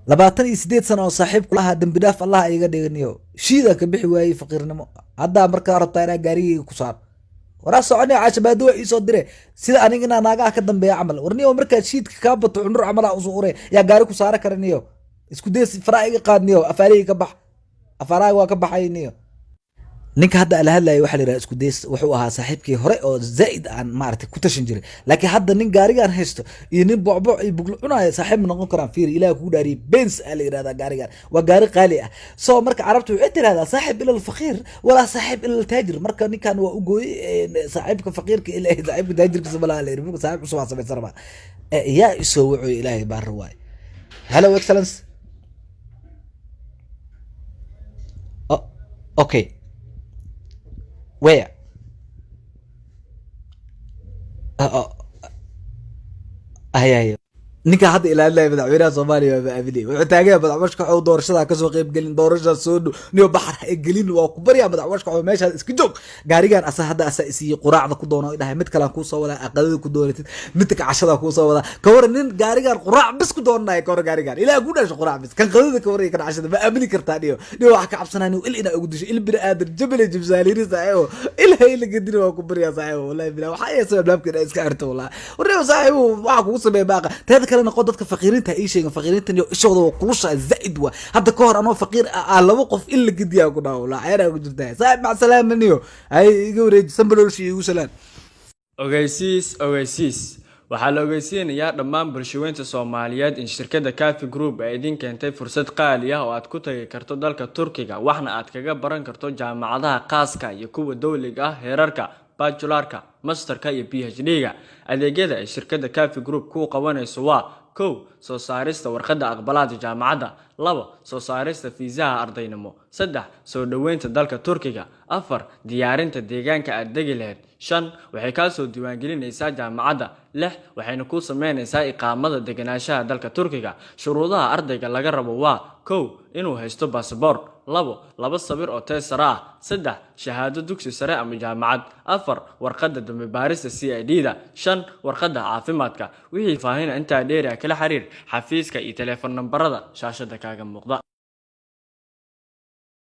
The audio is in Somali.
labaatan iyo sideed sano oo saaxiibku lahaa dembi dhaaf allah iga dhigniyo shiida ka bixi waayey faqiirnimo haddaa markaa rabtaa inaa gaarigayga ku saaro waraa soconaya caashabaado waa iisoo dire sida aniga inaa naagaha ka dambeeya camal warniyo markaa shiidka kaa bato cunur camala usoo ure yaa gaari ku saara karaniyo isku day faraa iga qaadniyo afaarihii ka bax afaaraha waa ka baxayniyo ninka hadda ala hadlayo waxa la yiraahdaa isku days wuxuu ahaa saaxiibkii hore oo zaid aan maartay ku tashan jiray laakiin hadda nin gaarigan haysto iyo nin bocboc iyo bugl cunaya saaxiib noqon karaan fiir ilaahay ku dhaariy Benz ala yiraahdaa gaarigan waa gaari qaali ah soo marka carabtu waxay tiraahdaa saaxiib ila faqiir wala saaxiib ila taajir marka ninkan waa u gooy saaxiibka faqiirka ila saaxiibka taajirka sabala la yiraahdaa saaxiib cusub sameey sarba yaa isoo wuxuu ilaahay baar waay hello excellence okay where ay ninka hadda ilaalinaya madaxweynaha Soomaaliya waa aabili wuxuu taagay madaxwashka oo doorashada ka soo qayb galin doorashada soo niyo baxar ay galin waa ku bariya madaxwashka oo meesha iska joog gaarigan asa hadda asa isii quraacda ku doono dhahay mid kale ku soo wada aqadada ku dooratid mid ka cashada ku soo wada ka war nin gaarigan quraac bis ku doonay ka war gaarigan ilaa ku dhashay quraac bis kan qadada ka war kan cashada ma aamini kartaa niyo wax ka cabsanayno il ina ugu disho il bir aadan jabal jibsaaliiri saayo ilaahay la gadin waa ku bariya saayo wallahi bilaa waxa ay sabab laabkeeda iska xirto wallahi warriyo saaxiibo waxa kugu sameey baaqa kale noqon dadka faqiirinta ay sheegan faqiirintan iyo ishooda kulusha zaid wa hadda ka hor anoo faqiir ah laba qof in la gidiya ku dhaw la ayra ku jirtaa saaib ma salaamaniyo ay iga wareej sambalolshi igu salaan ogeysiis waxaa la ogeysiinayaa dhammaan bulshaweynta Soomaaliyeed in shirkadda Cafe Group ay idin keentay fursad qaali ah oo aad ku tagi karto dalka Turkiga waxna aad kaga baran karto jaamacadaha khaaska iyo kuwa dawliga ah heerarka bachelorka masterka iyo PhD-ga adeegyada ay shirkadda Cafe Group ku qabanayso waa 1 soo saarista warqadda aqbalaadda jaamacadda 2 soo saarista fiisaha ardaynimo 3 soo dhaweynta dalka Turkiga 4 diyaarinta deegaanka aad degi lahayd 5 waxay ka soo diiwaangelinaysaa jaamacadda 6 waxayna ku sameynaysaa iqaamada deganaanshaha dalka Turkiga shuruudaha ardayga laga rabo waa 1 inuu haysto passport 2 laba sawir oo teesara ah 3 shahaado dugsi sare ama jaamacad 4 warqadda dambe baarista CID-da 5 warqadda caafimaadka wixii faahin inta dheer kala xiriir xafiiska iyo telefoon nambarada shaashada kaaga muuqda